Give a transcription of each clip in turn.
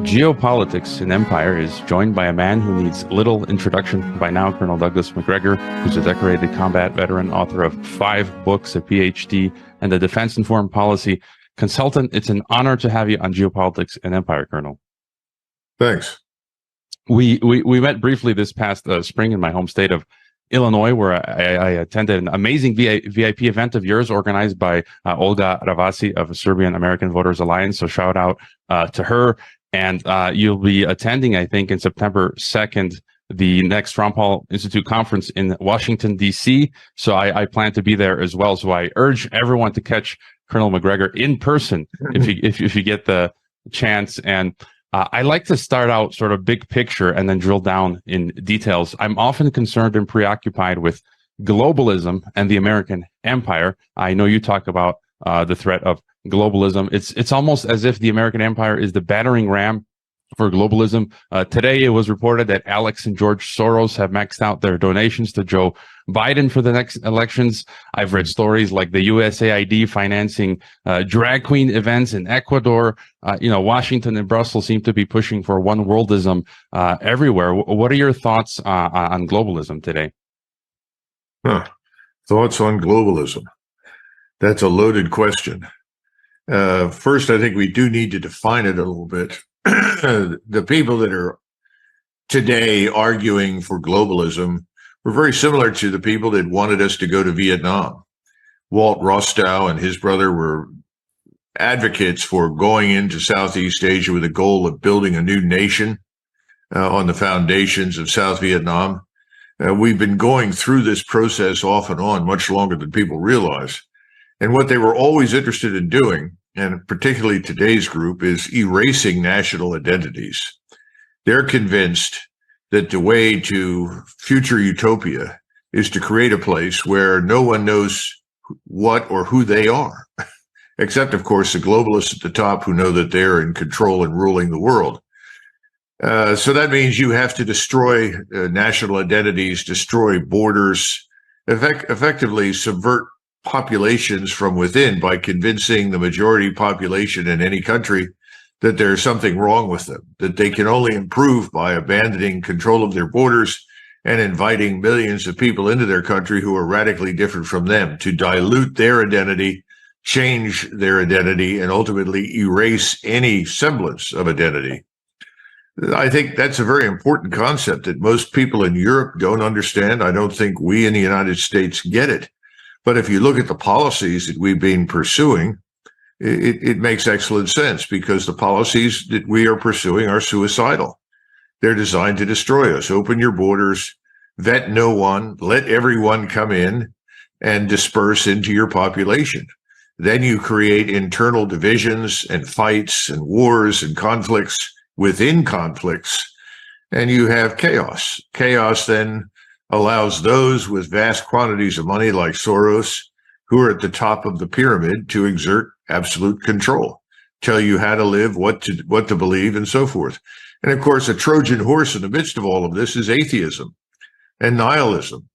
Geopolitics in Empire is joined by a man who needs little introduction by now, Colonel Douglas Macgregor, who's a decorated combat veteran, author of 5 books, a PhD, and a defense and foreign policy consultant. It's an honor to have you on Geopolitics in Empire, Colonel. Thanks. We met briefly this past spring in my home state of Illinois, where I attended an amazing VIP event of yours organized by Olga Ravasi of Serbian American Voters Alliance. So shout out to her. And you'll be attending, I think, in September 2nd, the next Ron Paul Institute conference in Washington, D.C. So I plan to be there as well. So I urge everyone to catch Colonel Macgregor in person if you get the chance. And I like to start out sort of big picture and then drill down in details. I'm often concerned and preoccupied with globalism and the American empire. I know you talk about the threat of globalism. It's almost as if the American empire is the battering ram for globalism. Today, it was reported that Alex and George Soros have maxed out their donations to Joe Biden for the next elections. I've read stories like the USAID financing drag queen events in Ecuador. Washington and Brussels seem to be pushing for one worldism everywhere. What are your thoughts on globalism today? Thoughts on globalism? That's a loaded question. First, I think we do need to define it a little bit. The people that are today arguing for globalism were very similar to the people that wanted us to go to Vietnam. Walt Rostow and his brother were advocates for going into Southeast Asia with the goal of building a new nation on the foundations of South Vietnam. We've been going through this process off and on much longer than people realize. And what they were always interested in doing, and particularly today's group, is erasing national identities. They're convinced that the way to future utopia is to create a place where no one knows what or who they are, except, of course, the globalists at the top who know that they're in control and ruling the world. So that means you have to destroy national identities, destroy borders, effectively subvert populations from within by convincing the majority population in any country that there's something wrong with them, that they can only improve by abandoning control of their borders and inviting millions of people into their country who are radically different from them, to dilute their identity, change their identity, and ultimately erase any semblance of identity. I think that's a very important concept that most people in Europe don't understand. I don't think we in the United States get it. But if you look at the policies that we've been pursuing, it makes excellent sense, because the policies that we are pursuing are suicidal. They're designed to destroy us. Open your borders, vet no one, let everyone come in and disperse into your population. Then you create internal divisions and fights and wars and conflicts within conflicts, and you have chaos. Chaos then allows those with vast quantities of money like Soros, who are at the top of the pyramid, to exert absolute control, tell you how to live, what to believe, and so forth. And of course, a Trojan horse in the midst of all of this is atheism and nihilism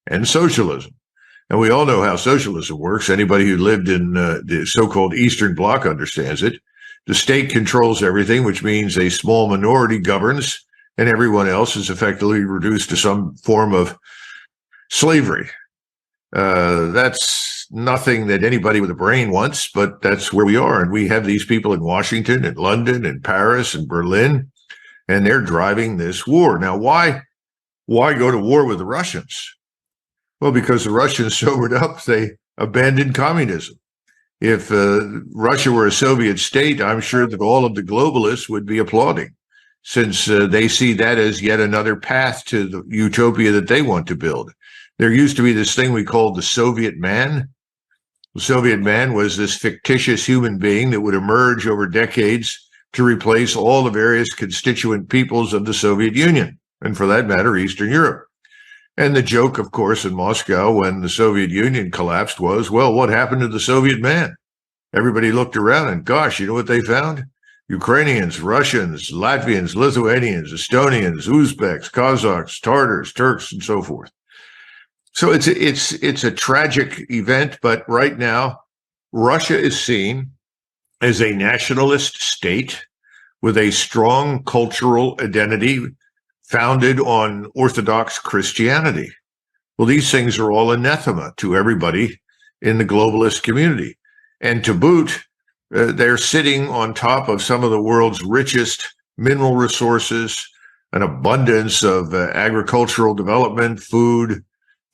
and socialism. And we all know how socialism works. Anybody who lived in the so-called Eastern Bloc understands it. The state controls everything, which means a small minority governs, and everyone else is effectively reduced to some form of slavery. That's nothing that anybody with a brain wants, but that's where we are. And we have these people in Washington and London and Paris and Berlin, and they're driving this war. Now, why go to war with the Russians? Well, because the Russians sobered up, they abandoned communism. If Russia were a Soviet state, I'm sure that all of the globalists would be applauding, since they see that as yet another path to the utopia that they want to build. There used to be this thing we called the Soviet man. The Soviet man was this fictitious human being that would emerge over decades to replace all the various constituent peoples of the Soviet Union, and for that matter, Eastern Europe. And the joke, of course, in Moscow when the Soviet Union collapsed was, well, what happened to the Soviet man? Everybody looked around and, gosh, you know what they found? Ukrainians, Russians, Latvians, Lithuanians, Estonians, Uzbeks, Kazakhs, Tartars, Turks, and so forth. So it's a tragic event, but right now, Russia is seen as a nationalist state with a strong cultural identity founded on Orthodox Christianity. Well, these things are all anathema to everybody in the globalist community. And to boot, they're sitting on top of some of the world's richest mineral resources, an abundance of agricultural development,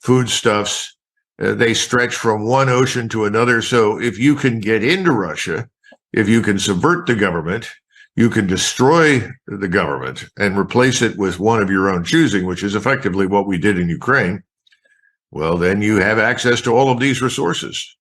foodstuffs. They stretch from one ocean to another. So if you can get into Russia, if you can subvert the government, you can destroy the government and replace it with one of your own choosing, which is effectively what we did in Ukraine. Well, then you have access to all of these resources.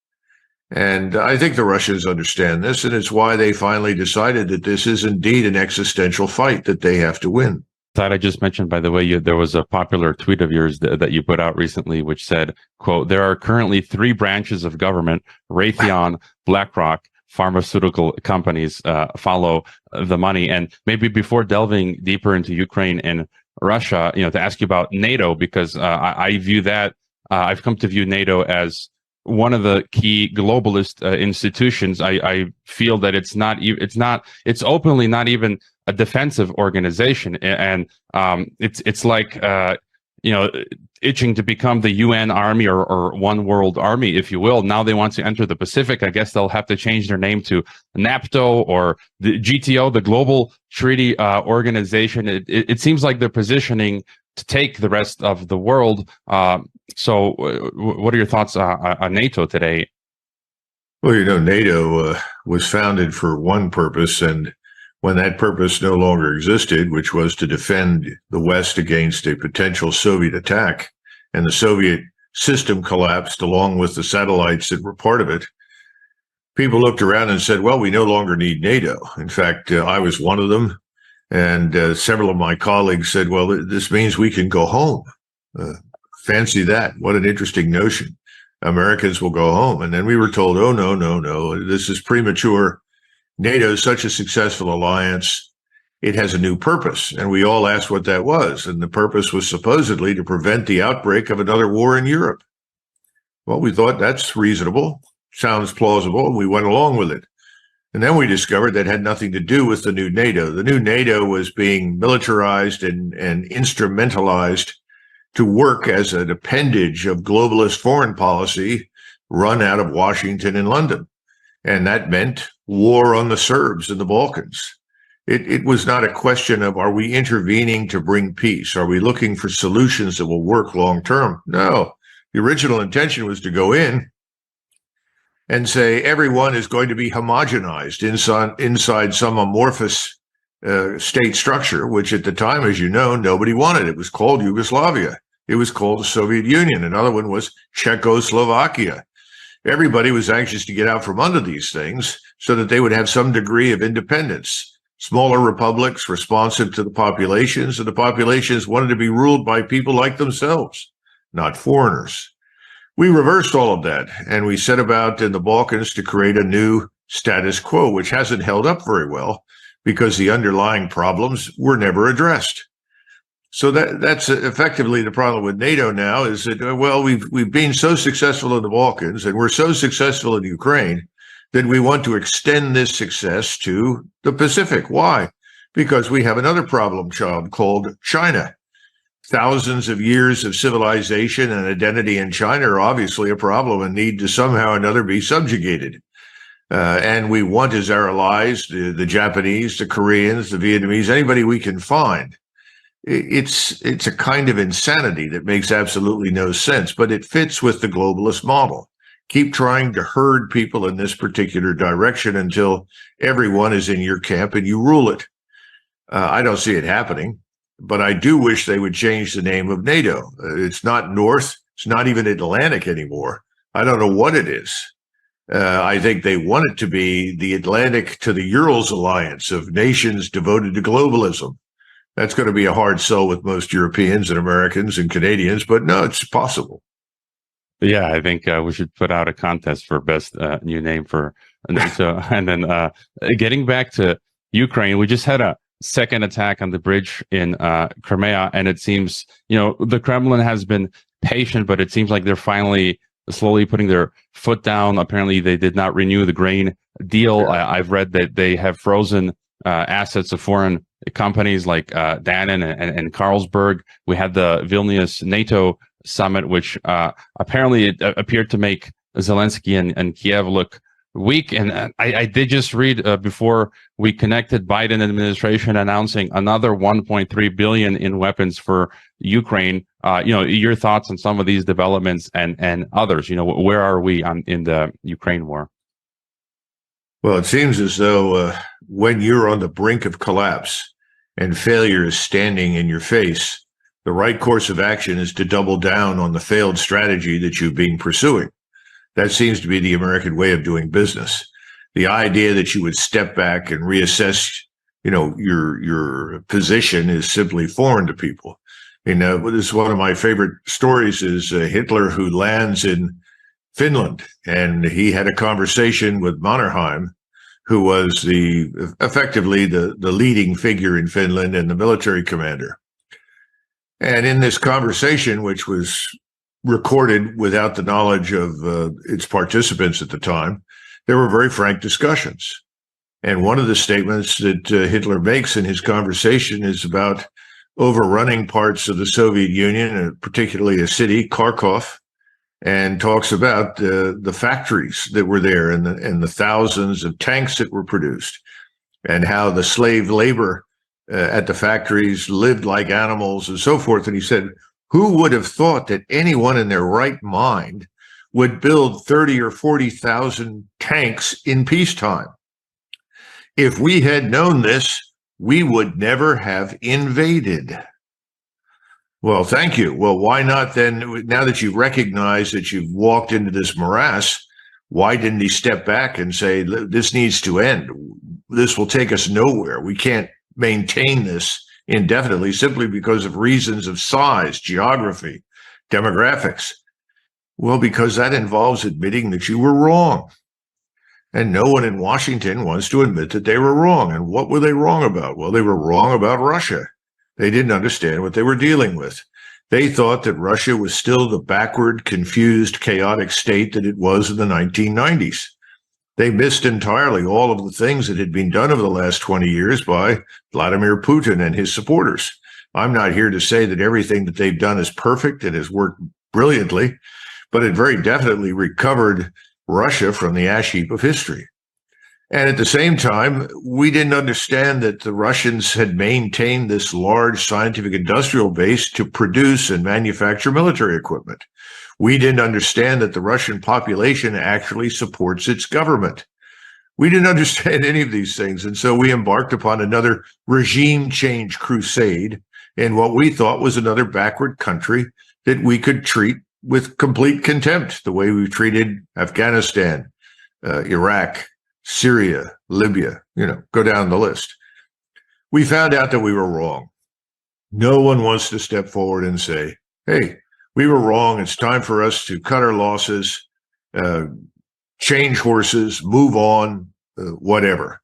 And I think the Russians understand this, and it's why they finally decided that this is indeed an existential fight that they have to win. That I just mentioned, by the way, there was a popular tweet of yours that you put out recently, which said, quote, "There are currently 3 branches of government, Raytheon, BlackRock, pharmaceutical companies follow the money." And maybe before delving deeper into Ukraine and Russia, to ask you about NATO, because I view that, I've come to view NATO as one of the key globalist institutions. I feel that it's openly not even a defensive organization, and it's like itching to become the UN army or one world army, if you will. Now they want to enter the Pacific. I guess they'll have to change their name to NAPTO or the GTO, the Global Treaty Organization. It seems like they're positioning to take the rest of the world. So what are your thoughts on NATO today? Well, NATO was founded for one purpose, and when that purpose no longer existed, which was to defend the West against a potential Soviet attack, and the Soviet system collapsed along with the satellites that were part of it, people looked around and said, well, we no longer need NATO. In fact, I was one of them. And several of my colleagues said, well, this means we can go home. Fancy that. What an interesting notion. Americans will go home. And then we were told, oh, no, this is premature. NATO is such a successful alliance. It has a new purpose. And we all asked what that was. And the purpose was supposedly to prevent the outbreak of another war in Europe. Well, we thought that's reasonable, sounds plausible, and we went along with it. And then we discovered that had nothing to do with the new NATO. The new NATO was being militarized and instrumentalized to work as an appendage of globalist foreign policy run out of Washington and London. And that meant war on the Serbs in the Balkans. It was not a question of, are we intervening to bring peace? Are we looking for solutions that will work long term? No, the original intention was to go in and say everyone is going to be homogenized inside some amorphous state structure, which at the time, as you know, nobody wanted. It was called Yugoslavia. It was called the Soviet Union. Another one was Czechoslovakia. Everybody was anxious to get out from under these things so that they would have some degree of independence. Smaller republics responsive to the populations, and the populations wanted to be ruled by people like themselves, not foreigners. We reversed all of that, and we set about in the Balkans to create a new status quo, which hasn't held up very well because the underlying problems were never addressed. So that's effectively the problem with NATO now is that, well, we've been so successful in the Balkans and we're so successful in Ukraine that we want to extend this success to the Pacific. Why? Because we have another problem child called China. Thousands of years of civilization and identity in China are obviously a problem and need to somehow or another be subjugated. And we want as our allies the Japanese, the Koreans, the Vietnamese, anybody we can find. It's a kind of insanity that makes absolutely no sense, but it fits with the globalist model. Keep trying to herd people in this particular direction until everyone is in your camp and you rule it. I don't see it happening, but I do wish they would change the name of NATO. It's not North. It's not even Atlantic anymore. I don't know what it is. I think they want it to be the Atlantic to the Urals alliance of nations devoted to globalism. That's going to be a hard sell with most Europeans and Americans and Canadians, but no, it's possible. Yeah, I think we should put out a contest for best new name for NATO. And then getting back to Ukraine, we just had a second attack on the bridge in Crimea, and it seems, the Kremlin has been patient, but it seems like they're finally slowly putting their foot down. Apparently, they did not renew the grain deal. I've read that they have frozen assets of foreign companies like Dannon and Carlsberg. We had the Vilnius NATO summit, which apparently it appeared to make Zelensky and Kiev look weak. And I did just read before we connected, Biden administration announcing another 1.3 billion in weapons for Ukraine. Your thoughts on some of these developments and others. Where are we in the Ukraine war? Well, it seems as though when you're on the brink of collapse and failure is standing in your face, the right course of action is to double down on the failed strategy that you've been pursuing. That seems to be the American way of doing business. The idea that you would step back and reassess, your position is simply foreign to people. This is one of my favorite stories is Hitler, who lands in Finland, and he had a conversation with Mannerheim, who was effectively the leading figure in Finland and the military commander. And in this conversation, which was recorded without the knowledge of its participants at the time, there were very frank discussions. And one of the statements that Hitler makes in his conversation is about overrunning parts of the Soviet Union, particularly a city, Kharkov, and talks about the factories that were there and the thousands of tanks that were produced, and how the slave labor at the factories lived like animals and so forth. And he said, who would have thought that anyone in their right mind would build 30 or 40,000 tanks in peacetime? If we had known this, we would never have invaded. Well, thank you. Well, why not then, now that you recognize that you've walked into this morass, why didn't he step back and say, this needs to end? This will take us nowhere. We can't maintain this indefinitely simply because of reasons of size, geography, demographics. Well, because that involves admitting that you were wrong. And no one in Washington wants to admit that they were wrong. And what were they wrong about? Well, they were wrong about Russia. They didn't understand what they were dealing with. They thought that Russia was still the backward, confused, chaotic state that it was in the 1990s. They missed entirely all of the things that had been done over the last 20 years by Vladimir Putin and his supporters. I'm not here to say that everything that they've done is perfect and has worked brilliantly, but it very definitely recovered Russia from the ash heap of history. And at the same time, we didn't understand that the Russians had maintained this large scientific industrial base to produce and manufacture military equipment. We didn't understand that the Russian population actually supports its government. We didn't understand any of these things. And so we embarked upon another regime change crusade in what we thought was another backward country that we could treat with complete contempt, the way we've treated Afghanistan, Iraq, Syria, Libya, go down the list. We found out that we were wrong. No one wants to step forward and say, hey, we were wrong. It's time for us to cut our losses, change horses, move on, whatever.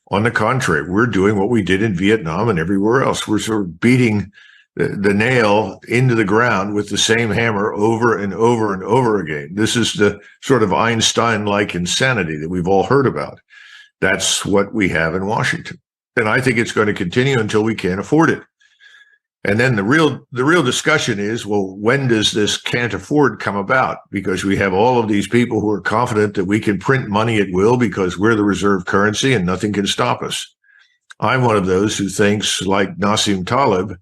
On the contrary, we're doing what we did in Vietnam and everywhere else. We're sort of beating the nail into the ground with the same hammer over and over and over again. This is the sort of Einstein-like insanity that we've all heard about. That's what we have in Washington. And I think it's going to continue until we can't afford it. And then the real discussion is, well, when does this can't afford come about? Because we have all of these people who are confident that we can print money at will because we're the reserve currency and nothing can stop us. I'm one of those who thinks, like Nassim Taleb,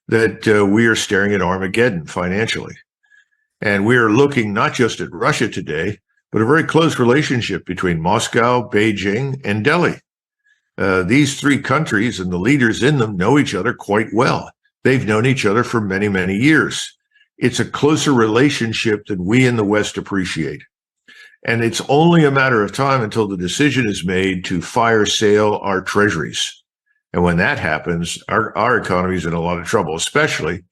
that we are staring at Armageddon financially. And we are looking not just at Russia today, but a very close relationship between Moscow, Beijing, and Delhi. These three countries and the leaders in them know each other quite well. They've known each other for many, many years. It's a closer relationship than we in the West appreciate. And it's only a matter of time until the decision is made to fire sale our treasuries. And when that happens, our economy is in a lot of trouble, especially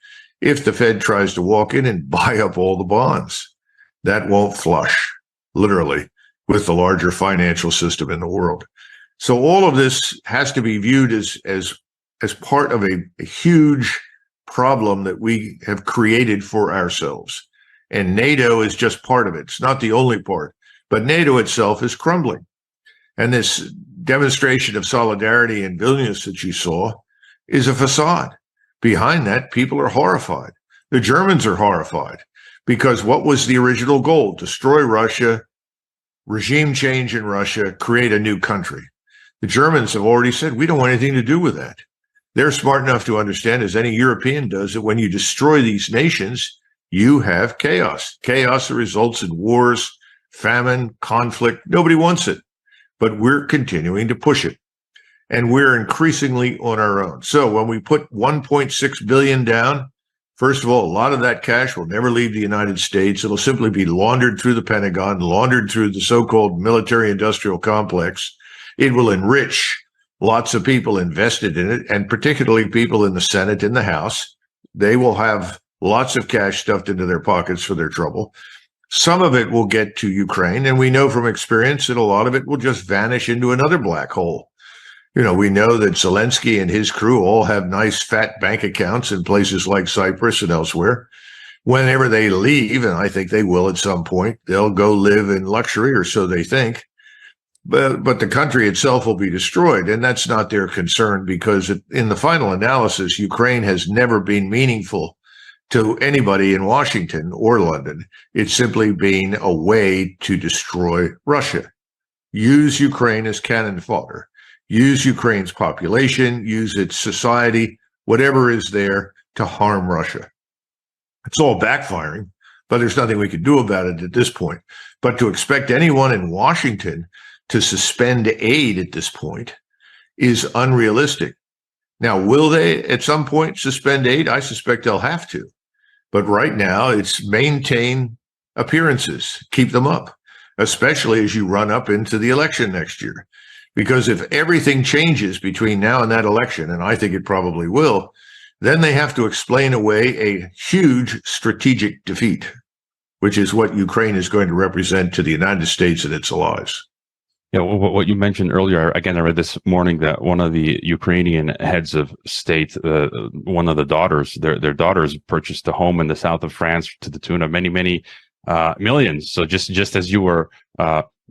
if the Fed tries to walk in and buy up all the bonds. That won't flush, literally, with the larger financial system in the world. So all of this has to be viewed as part of a huge problem that we have created for ourselves. And NATO is just part of it. It's not the only part, but NATO itself is crumbling. And this demonstration of solidarity in Vilnius that you saw is a facade. Behind that, people are horrified. The Germans are horrified because what was the original goal? Destroy Russia, regime change in Russia, create a new country. The Germans have already said, we don't want anything to do with that. They're smart enough to understand, as any European does, that when you destroy these nations, you have chaos. Chaos that results in wars, famine, conflict. Nobody wants it, but we're continuing to push it. And we're increasingly on our own. So when we put 1.6 billion down, first of all, a lot of that cash will never leave the United States. It'll simply be laundered through the Pentagon, laundered through the so-called military-industrial complex. It will enrich lots of people invested in it, and particularly people in the Senate and the House. They will have lots of cash stuffed into their pockets for their trouble. Some of it will get to Ukraine, and we know from experience that a lot of it will just vanish into another black hole. You know, we know that Zelensky and his crew all have nice fat bank accounts in places like Cyprus and elsewhere. Whenever they leave, and I think they will at some point, they'll go live in luxury, or so they think. But the country itself will be destroyed, and that's not their concern, because in the final analysis, Ukraine has never been meaningful to anybody in Washington or London. It's simply been a way to destroy Russia. Use Ukraine as cannon fodder. Use Ukraine's population, use its society, whatever is there to harm Russia. It's all backfiring, but there's nothing we can do about it at this point. But to expect anyone in Washington to suspend aid at this point is unrealistic. Now, will they at some point suspend aid? I suspect they'll have to. But right now, it's maintain appearances, keep them up, especially as you run up into the election next year. Because if everything changes between now and that election, and I think it probably will, then they have to explain away a huge strategic defeat, which is what Ukraine is going to represent to the United States and its allies. Yeah, what you mentioned earlier, again, I read this morning that one of the Ukrainian heads of state, one of the daughters, their daughters purchased a home in the south of France to the tune of many, many millions. So just as you were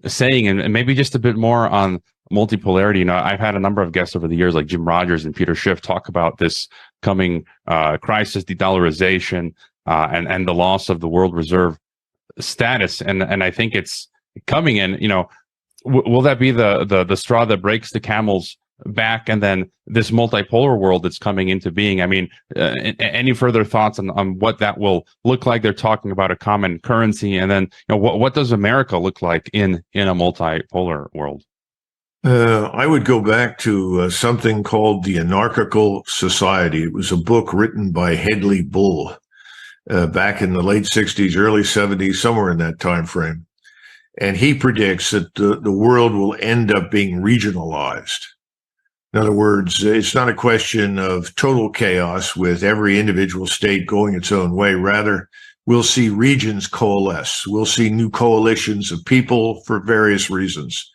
saying, and maybe just a bit more on multipolarity. You know, I've had a number of guests over the years, like Jim Rogers and Peter Schiff, talk about this coming crisis, de-dollarization, and the loss of the world reserve status. And I think it's coming in, you know. Will that be the straw that breaks the camel's back, and then this multipolar world that's coming into being? I mean, any further thoughts on what that will look like? They're talking about a common currency, and then, you know, what does America look like in a multipolar world? I would go back to something called The Anarchical Society. It was a book written by Hedley Bull back in the late 60s, early 70s, somewhere in that time frame. And he predicts that the world will end up being regionalized. In other words, it's not a question of total chaos with every individual state going its own way. Rather, we'll see regions coalesce. We'll see new coalitions of people for various reasons.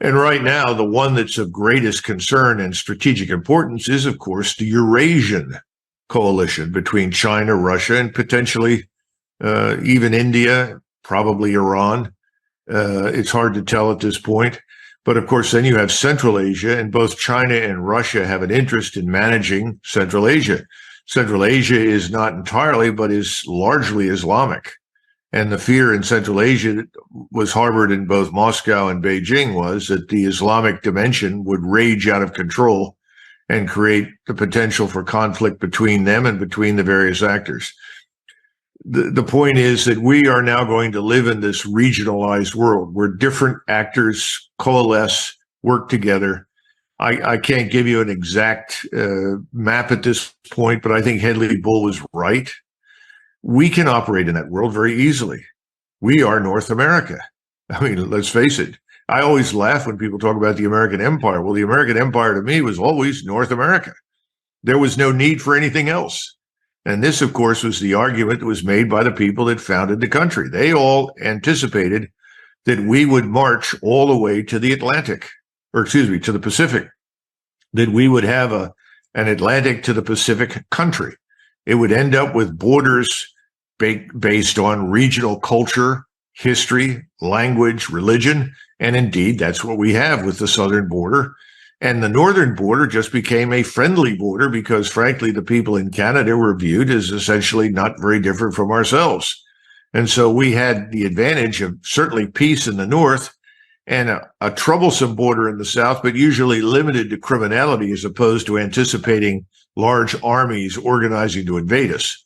And right now, the one that's of greatest concern and strategic importance is, of course, the Eurasian coalition between China, Russia, and potentially even India, probably Iran. It's hard to tell at this point. But of course, then you have Central Asia, and both China and Russia have an interest in managing Central Asia. Central Asia is not entirely, but is largely Islamic. And the fear in Central Asia that was harbored in both Moscow and Beijing was that the Islamic dimension would rage out of control and create the potential for conflict between them and between the various actors. The point is that we are now going to live in this regionalized world where different actors coalesce, work together. I can't give you an exact map at this point, but I think Hedley Bull was right. We can operate in that world very easily. We are North America. I mean, let's face it. I always laugh when people talk about the American Empire. Well, the American Empire to me was always North America. There was no need for anything else. And this, of course, was the argument that was made by the people that founded the country. They all anticipated that we would march all the way to the Atlantic, or excuse me, to the Pacific, that we would have an Atlantic to the Pacific country. It would end up with borders based on regional culture, history, language, religion, and indeed that's what we have with the southern border. And the northern border just became a friendly border because, frankly, the people in Canada were viewed as essentially not very different from ourselves. And so we had the advantage of certainly peace in the north and a troublesome border in the south, but usually limited to criminality as opposed to anticipating large armies organizing to invade us.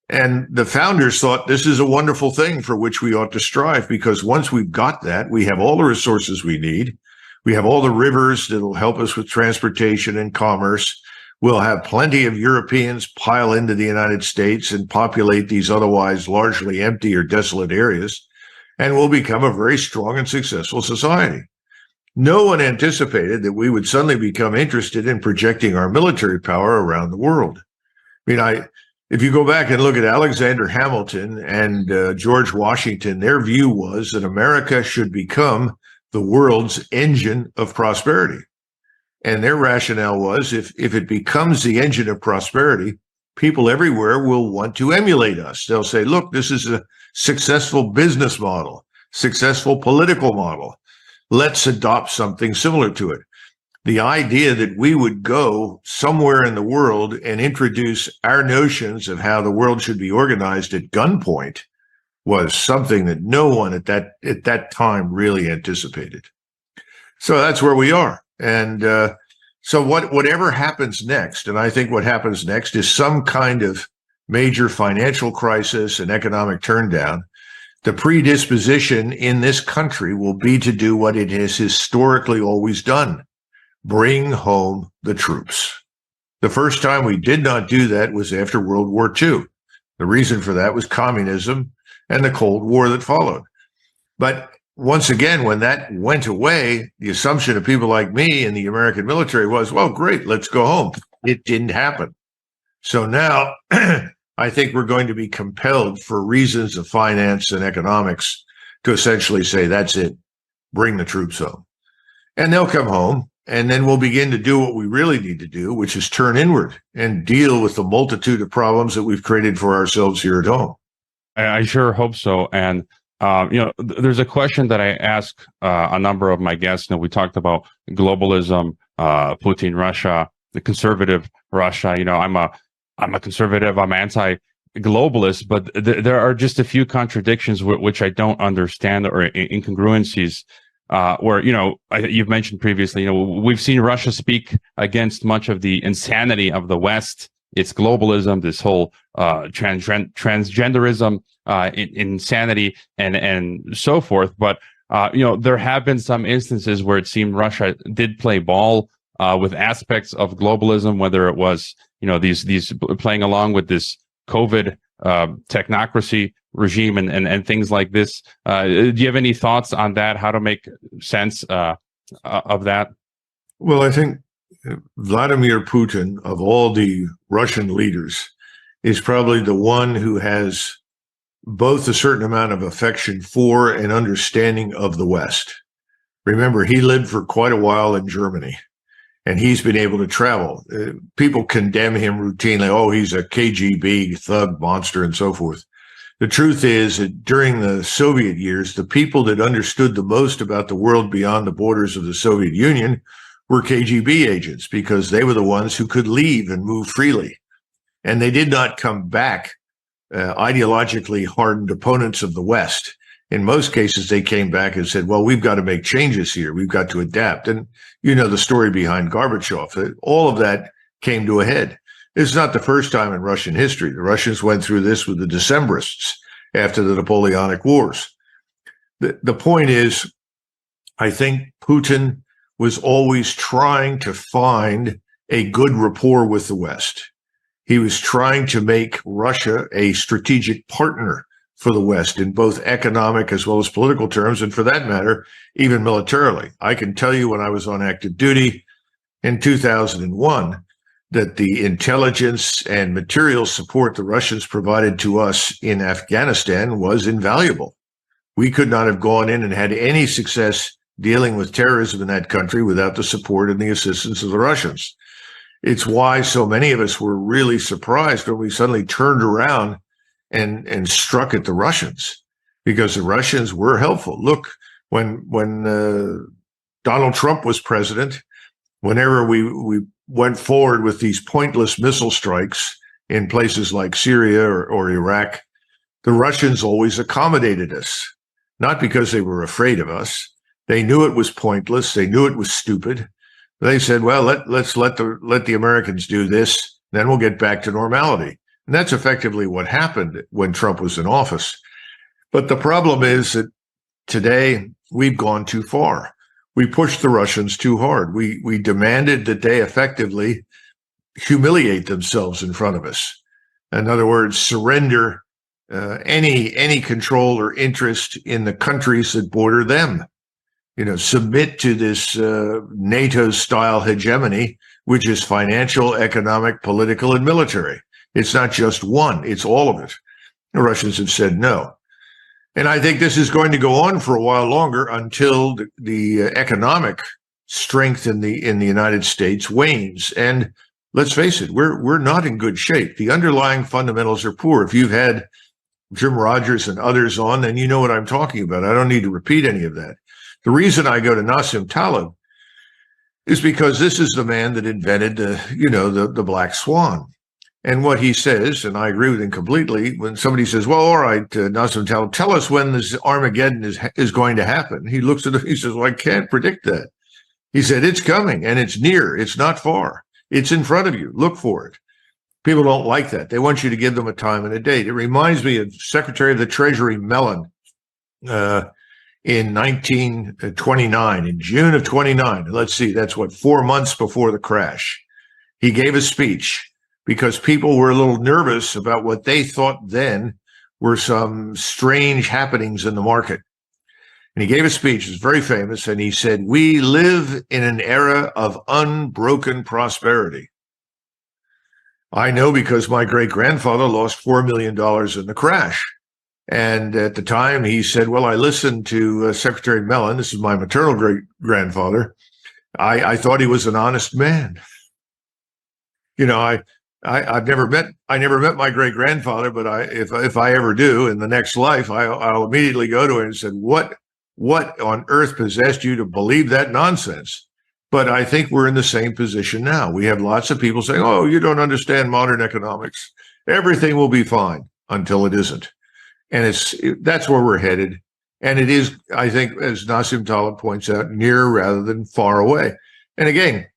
And the founders thought this is a wonderful thing for which we ought to strive, because once we've got that, we have all the resources we need. We have all the rivers that will help us with transportation and commerce. We'll have plenty of Europeans pile into the United States and populate these otherwise largely empty or desolate areas, and we'll become a very strong and successful society. No one anticipated that we would suddenly become interested in projecting our military power around the world. I mean, if you go back and look at Alexander Hamilton and George Washington, their view was that America should become the world's engine of prosperity. And their rationale was if it becomes the engine of prosperity, people everywhere will want to emulate us. They'll say, look, this is a successful business model, successful political model. Let's adopt something similar to it. The idea that we would go somewhere in the world and introduce our notions of how the world should be organized at gunpoint was something that no one at that time really anticipated. So that's where we are. And so whatever happens next, and I think what happens next is some kind of major financial crisis and economic turndown, the predisposition in this country will be to do what it has historically always done: bring home the troops. The first time we did not do that was after World War II. The reason for that was communism and the Cold War that followed. But once again, when that went away, the assumption of people like me in the American military was, well, great, let's go home. It didn't happen. So now I think we're going to be compelled, for reasons of finance and economics, to essentially say, that's it, bring the troops home. And they'll come home, and then we'll begin to do what we really need to do, which is turn inward and deal with the multitude of problems that we've created for ourselves here at home. I sure hope so. And, there's a question that I ask a number of my guests. We talked about globalism, Putin, Russia, the conservative Russia. I'm a conservative, I'm anti-globalist, but there are just a few contradictions which I don't understand, or incongruencies. Where, you've mentioned previously, we've seen Russia speak against much of the insanity of the West, its globalism, this whole transgenderism, insanity, and so forth. But there have been some instances where it seemed Russia did play ball with aspects of globalism, whether it was these playing along with this COVID technocracy regime and things like this. Do you have any thoughts on that? How to make sense of that? Well, I think Vladimir Putin, of all the Russian leaders, is probably the one who has both a certain amount of affection for and understanding of the West. Remember, he lived for quite a while in Germany, and he's been able to travel. People condemn him routinely. Oh, he's a KGB thug monster and so forth. The truth is that during the Soviet years, the people that understood the most about the world beyond the borders of the Soviet Union were KGB agents, because they were the ones who could leave and move freely. And they did not come back ideologically hardened opponents of the West. In most cases, they came back and said, well, we've got to make changes here. We've got to adapt. And you know the story behind Gorbachev. All of that came to a head. It's not the first time in Russian history. The Russians went through this with the Decembrists after the Napoleonic Wars. The point is, I think Putin was always trying to find a good rapport with the West. He was trying to make Russia a strategic partner for the West in both economic as well as political terms, and for that matter, even militarily. I can tell you, when I was on active duty in 2001, that the intelligence and material support the Russians provided to us in Afghanistan was invaluable. We could not have gone in and had any success dealing with terrorism in that country without the support and the assistance of the Russians. It's why so many of us were really surprised when we suddenly turned around and struck at the Russians. because the Russians were helpful. Look, when Donald Trump was president, whenever we went forward with these pointless missile strikes in places like Syria or Iraq, the Russians always accommodated us, not because they were afraid of us. They knew it was pointless. They knew it was stupid. They said, well, let's let the Americans do this, then we'll get back to normality. And that's effectively what happened when Trump was in office. But the problem is that today we've gone too far. We pushed the Russians too hard. We demanded that they effectively humiliate themselves in front of us. In other words, surrender any control or interest in the countries that border them. Submit to this NATO-style hegemony, which is financial, economic, political, and military. It's not just one, it's all of it. The Russians have said no. And I think this is going to go on for a while longer until the economic strength in the United States wanes. And let's face it, we're not in good shape. The underlying fundamentals are poor. If you've had Jim Rogers and others on, then you know what I'm talking about. I don't need to repeat any of that. The reason I go to Nassim Taleb is because this is the man that invented the black swan. And what he says, and I agree with him completely, when somebody says, well, all right, Nassim Taleb, tell us when this Armageddon is going to happen. He looks at it, he says, well, I can't predict that. He said, it's coming and it's near. It's not far. It's in front of you. Look for it. People don't like that. They want you to give them a time and a date. It reminds me of Secretary of the Treasury Mellon in 1929, in June of 29. Let's see, that's 4 months before the crash. He gave a speech because people were a little nervous about what they thought then were some strange happenings in the market. And he gave a speech, it's very famous, and he said, we live in an era of unbroken prosperity. I know because my great-grandfather lost $4 million in the crash. And at the time, he said, well, I listened to Secretary Mellon. This is my maternal great-grandfather. I thought he was an honest man. I never met my great-grandfather, but if I ever do in the next life, I'll immediately go to him and say, what on earth possessed you to believe that nonsense? But I think we're in the same position now. We have lots of people saying, oh, you don't understand modern economics. Everything will be fine until it isn't. And that's where we're headed. And it is, I think, as Nassim Taleb points out, near rather than far away. And again,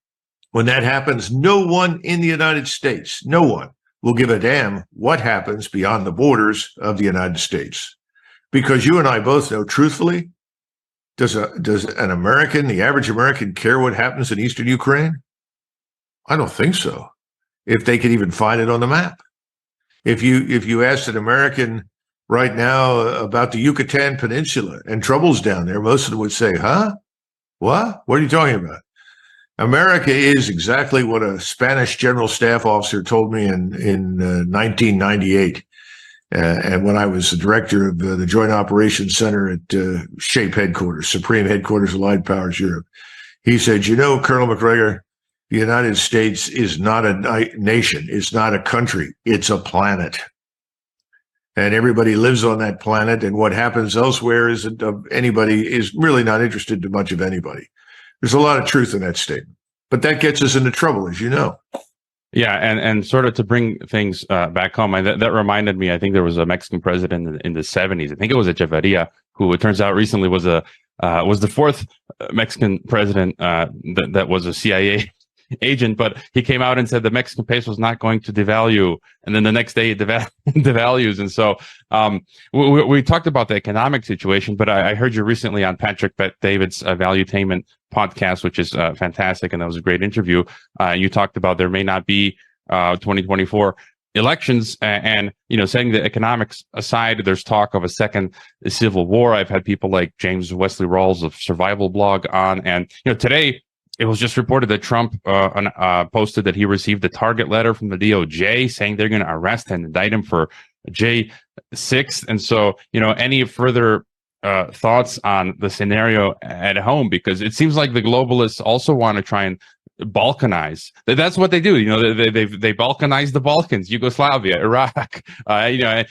when that happens, no one in the United States, no one will give a damn what happens beyond the borders of the United States. Because you and I both know, truthfully, does an American, the average American, care what happens in eastern Ukraine? I don't think so. If they could even find it on the map. If you asked an American right now about the Yucatan Peninsula and troubles down there, most of them would say, huh? What? What are you talking about? America is exactly what a Spanish general staff officer told me in 1998. And when I was the director of the Joint Operations Center at SHAPE headquarters, Supreme Headquarters Allied Powers Europe, he said, Colonel Macgregor, the United States is not a nation. It's not a country. It's a planet. And everybody lives on that planet. And what happens elsewhere isn't of anybody, is really not interested to much of anybody. There's a lot of truth in that statement. But that gets us into trouble, as you know. Yeah, and sort of to bring things back home, that reminded me, I think there was a Mexican president in the 70s. I think it was Echeverria, who it turns out recently was the fourth Mexican president that was a CIA agent, but he came out and said the Mexican peso was not going to devalue, and then the next day it devalues. And so we talked about the economic situation, but I heard you recently on Patrick Bet-David's Valuetainment podcast, which is fantastic, and that was a great interview. You talked about there may not be 2024 elections, and setting the economics aside, there's talk of a second civil war. I've had people like James Wesley Rawls of Survival Blog on, and today it was just reported that Trump posted that he received a target letter from the DOJ saying they're going to arrest and indict him for J6. And so, any further thoughts on the scenario at home? Because it seems like the globalists also want to try and balkanize. That's what they do. They balkanize the Balkans, Yugoslavia, Iraq,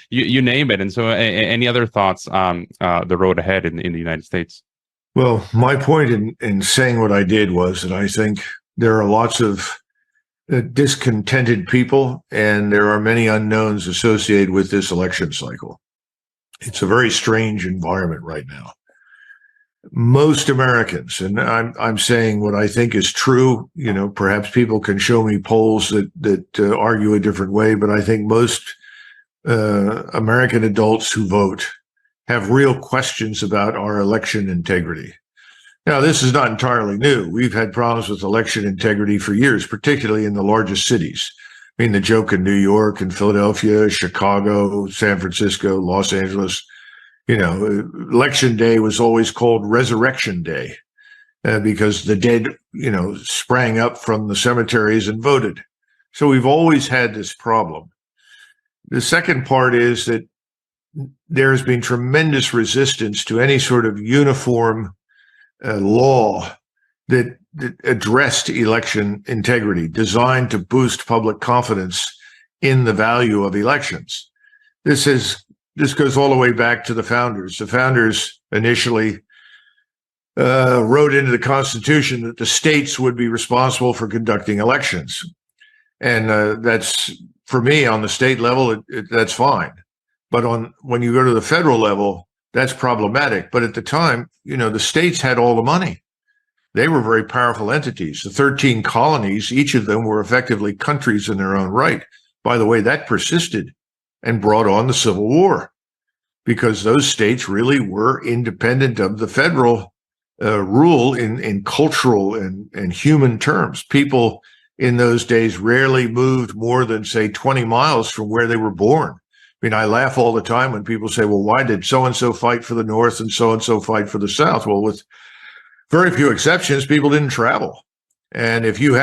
you name it. And so any other thoughts on the road ahead in the United States? Well, my point in saying what I did was that I think there are lots of discontented people, and there are many unknowns associated with this election cycle. It's a very strange environment right now. Most Americans, and I'm saying what I think is true. Perhaps people can show me polls that argue a different way, but I think most American adults who vote have real questions about our election integrity. Now, this is not entirely new. We've had problems with election integrity for years, particularly in the largest cities. I mean, the joke in New York and Philadelphia, Chicago, San Francisco, Los Angeles, election day was always called Resurrection Day because the dead, sprang up from the cemeteries and voted. So we've always had this problem. The second part is that there's been tremendous resistance to any sort of uniform law that addressed election integrity, designed to boost public confidence in the value of elections. This goes all the way back to the founders. The founders initially wrote into the Constitution that the states would be responsible for conducting elections. And that's, for me, on the state level, that's fine. But when you go to the federal level, that's problematic. But at the time, the states had all the money. They were very powerful entities. The 13 colonies, each of them were effectively countries in their own right. By the way, that persisted and brought on the Civil War because those states really were independent of the federal rule in cultural and human terms. People in those days rarely moved more than, say, 20 miles from where they were born. I mean, I laugh all the time when people say, well, why did so-and-so fight for the North and so-and-so fight for the South? Well, with very few exceptions, people didn't travel. And if you